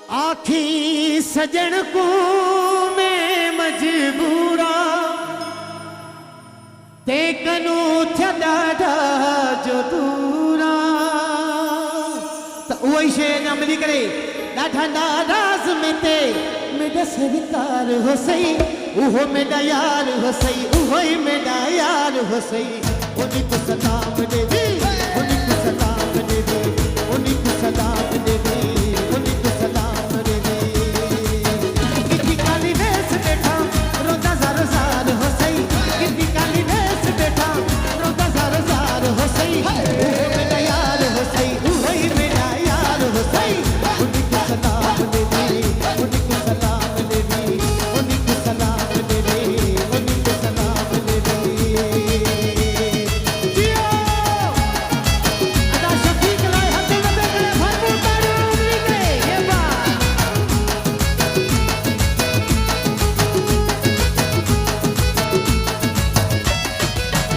आखी सजन को मैं मजबूरा ते कनू थिया ॾाढा जो दूरा त उहो ई शइ न मिली करे ॾाढा नाराज़ में ते मेरा सरकार हो सही उहो मेरा यार हो सही उहो ई मेरा यार हो सही उन्हीं को सलाम दे दी उन्हीं को सलाम दे दी उन्हीं को सलाम दे दी उन्हीं को सलाम दे दी कितनी काली भेस बैठा रोजा ज़ार ज़ार हो सही कितनी काली भेस बैठा रोजा ज़ार ज़ार हो सही उहो मेरा यार हो सही उहो ही मेरा यार हो सही उन्हीं को सलाम दे दी उन्हीं को सलाम दे दी उन्हीं को सलाम दे दी उन्हीं को सलाम दे दी जियो अदा शफीक लाए हथे नबे करे भरपूर ताड़ियों उमरी के ये बात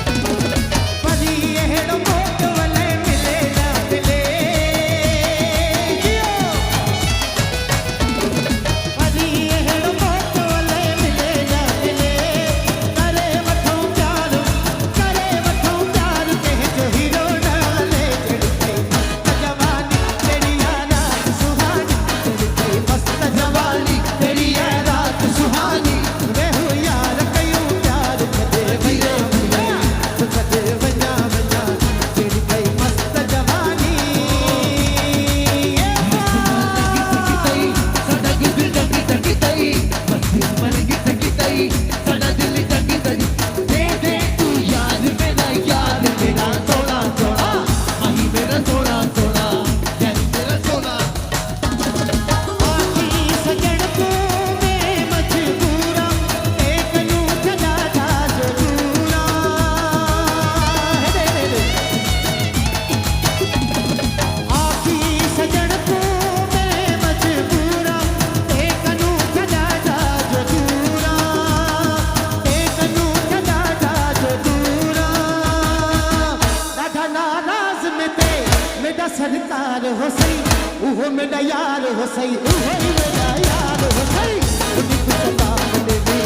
परी एड़ो मोट वले मिले ना मिले जियो परी एड़ो मोट वले मिले ना मिले करे वठो प्यार कह जो हीरो डाले जड़ी जवानी तेरी रात सुहानी तेरी मस्त जवानी तेरी रात सुहानी वे हो यार कयूं प्यार कदे भैया तो कदे वञा वञा तेरी कई मस्त जवानी आखी सजन को मैं मजबूरा ते कनू थिया ॾाढा जो दूरा आखी सजन को मैं मजबूरा ते कनू थिया ॾाढा जो दूरा ते कनू थिया ॾाढा जो दूरा ॾाढा नाराज़ में ते मेरा सरकार हो सही उहो मेरा यार हो सही उहो ही मेरा यार हो सही उन्हीं को सलाम दे दी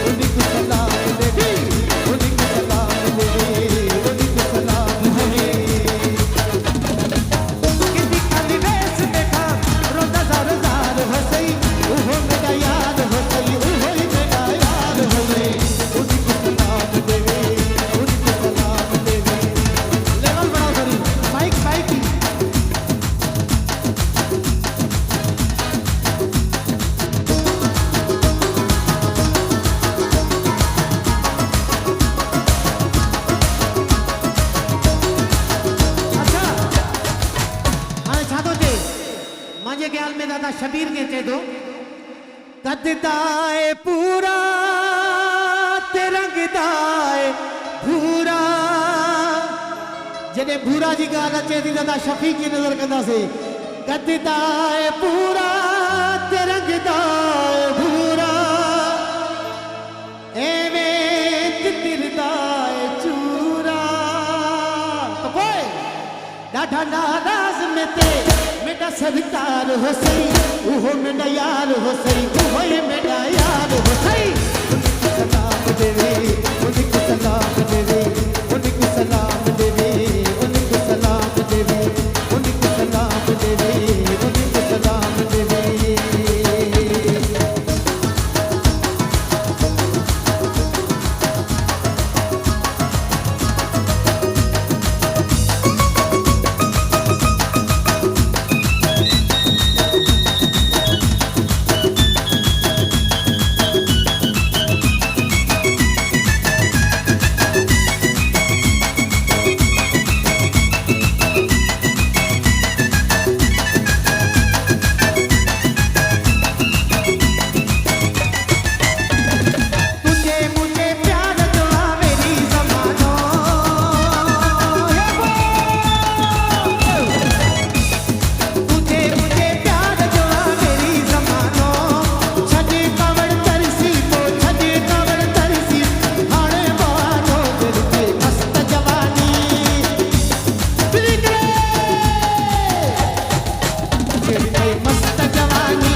उन्हीं को सलाम दे दी उन्हीं को सलाम दे दी उन्हीं को सलाम दे दी कितनी काली भेस देखा रोजा ज़ार ज़ार हो सही उहो मेरा यार हो सही उहो ही मेरा यार हो सही उन्हीं को सलाम दे दी उन्हीं को सलाम दे दी लेवल बढ़ाओ थोड़ी माइक माइक अच्छा हाणे छा थो चए मुंहिंजे ख़्याल में दादा शबीर खे चए थो कददाए पूरा ते रंगदाए भूरा जॾहिं भूरा जी ॻाल्हि अचे थी दादा शफ़ीक जी नज़र कंदासीं कददाए पूरा ते रंगदाए भूरा एवें तिरदाए चूरा तो पोइ ॾाढा नाराज़ में ते मेरा सरकार हो सही उहो मेरा यार हो सही उहो ही मेरा यार हो सही उन्हीं को सलाम दे दी उन्हीं को सलाम दे दी उन्हीं को सलाम दे दी उन्हीं को सलाम दे दी उन्हीं को सलाम दे दी उन्हीं को सलाम दे दी मस्त जवानी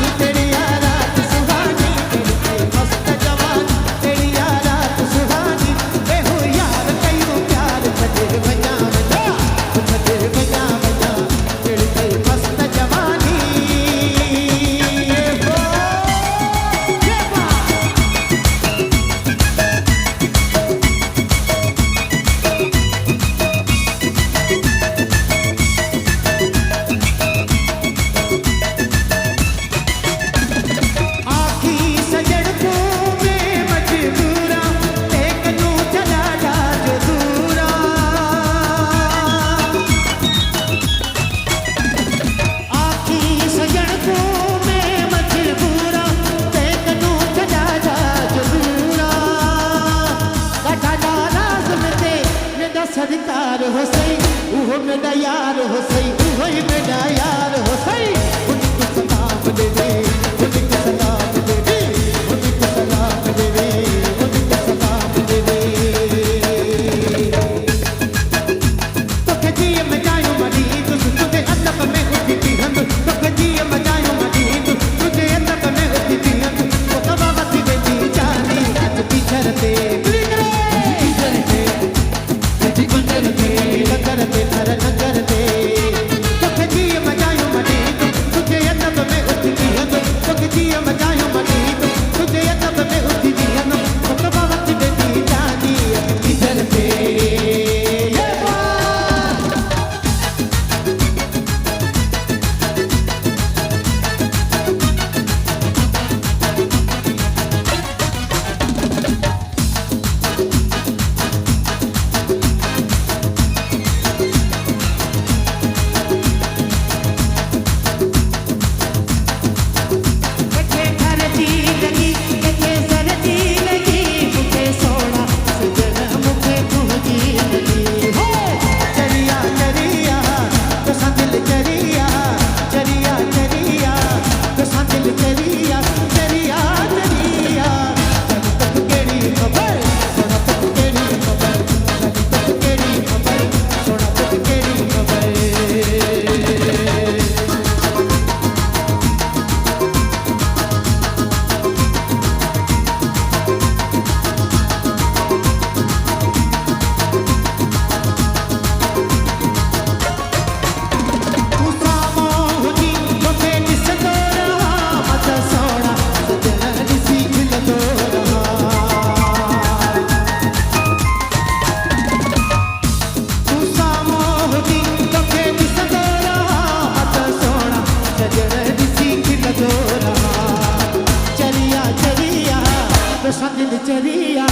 तोसां दिल चरिया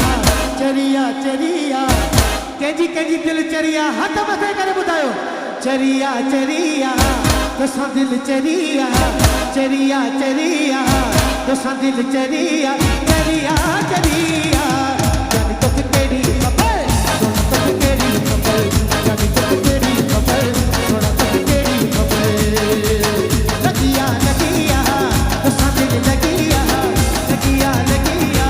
चरिया चरिया कंहिंजी कंहिंजी दिल चरिया हथ मथे करे ॿुधायो चरिया चरिया तोसां दिल चरिया चरिया चरिया तोसां दिल चरिया चरिया चरिया जानी तोखे कहिड़ी ख़बर सोना तोखे कहिड़ी ख़बर जानी तोखे कहिड़ी ख़बर सोना तोखे कहिड़ी ख़बर लगिया लगिया तोसां दिल लगिया लगिया लगिया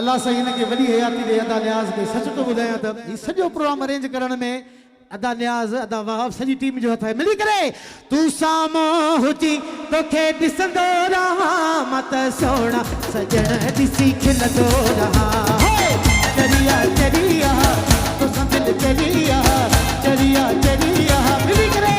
अल्लाह साईं हिनखे वॾी हयाती ॾे अदा न्याज़ खे सच थो ॿुधायां त हीउ सॼो प्रोग्राम अरेंज करण में अदा न्याज़ अदा वहाब सॼी टीम जो हथ आहे मिली करे तूं साम्हूं हुजी तोखे ॾिसंदो रहां मां त सोना सजण ॾिसी खिलंदो रहां चरिया चरिया तोसां दिल चरिया चरिया चरिया मिली करे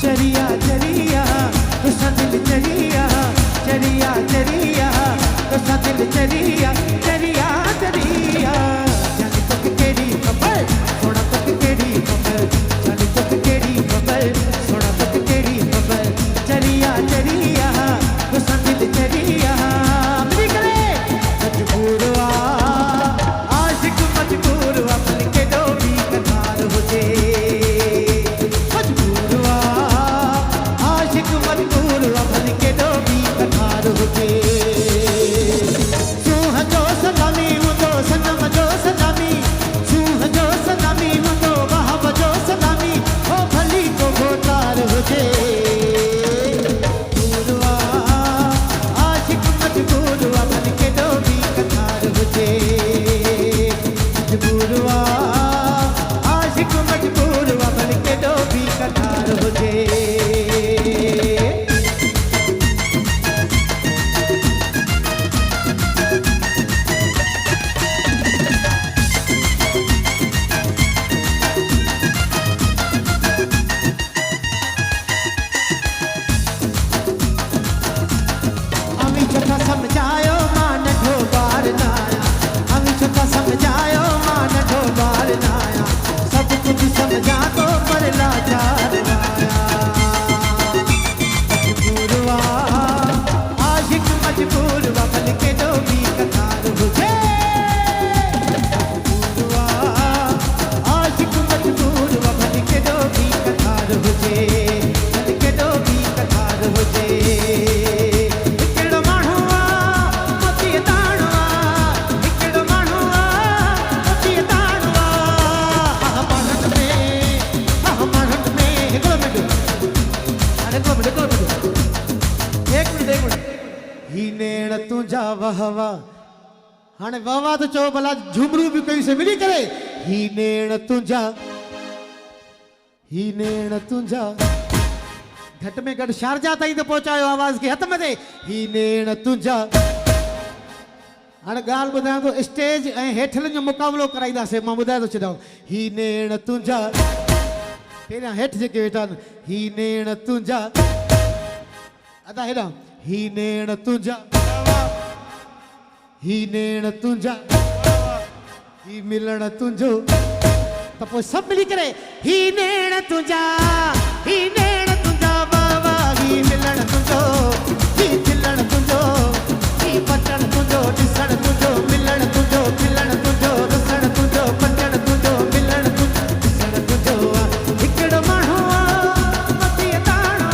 चरिया चरिया तोसां दिल चरिया चरिया चरिया तोसां दिल चरिया चरिया चरिया जानी तोखे कहिड़ी ख़बर सोना तोखे कहिड़ी ख़बर जानी तोखे कहिड़ी ख़बर सोना तोखे कहिड़ी ख़बर चरिया चरिया तोसां दिल चरिया मिली करे मजबूर आशिक मजबूर अपन केॾो बि कतार हुजे मजबूर अपन केॾो बि कठार हुजे सूंह जो सलामी हूंदो सनम जो सलामी सूंह जो सलामी हूंदो वहाब जो सलामी हो भली को गोतार हुजे आशिक मजबूर अपन केॾो बि कठार हुजे मजबूर आशिक मजबूर अपन केॾो बि कठार हुजे समझायो मां नंढो ॿार न आहियां अमी छा समझायो मां नंढो ॿार न आहियां सभु कुझु समझा थो पर लाचार न आहियां आशिक मजबूर वफल केॾो बि कतार हुजे आशिक मजबूर वफल केॾो बि कतार हुजे केॾो बि कतार हुजे ही नेण तुंहिंजा वाह वाह हाणे वाह वाह त चओ भला झुमरू बि कईसीं मिली करे ही नेण तुंहिंजा घटि में घटि शारजा ताईं त पहुचायो आवाज़ खे हथ मथे ही नेण तुंहिंजा हाणे ॻाल्हि ॿुधायां थो स्टेज ऐं हेठिलनि जो मुक़ाबिलो कराईंदासीं मां ॿुधाए थो छॾियां ही नेण तुंहिंजा पहिरियां हेठि जेके वेठा आहिनि ही नेण तुंहिंजा अदा हेॾां ही नेण तुंहिंजा ही नेण तुंहिंजा ही मिलण तुंहिंजो त पोइ सभु मिली करे ही नेण तुंहिंजा ही नेण तुंहिंजा वाह वाह ही मिलण तुंहिंजो ही खिलण तुंहिंजो ही पटण तुंहिंजो ॾिसण तुंहिंजो मिलण तुंहिंजो खिलण तुंहिंजो ॾिसण तुंहिंजो पटण तुंहिंजो मिलण तुंहिंजो ॾिसण तुंहिंजो हिकिड़ो माण्हू मतीअ ताणो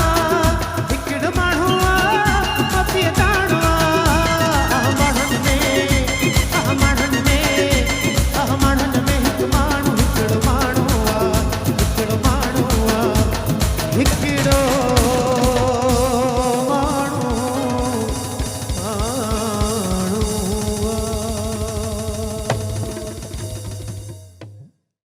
हिकिड़ो माण्हू मतीअ ताणो माण्हुनि में हिकु माण्हू हिकिड़ो माण्हू हिकिड़ो माण्हू हिकु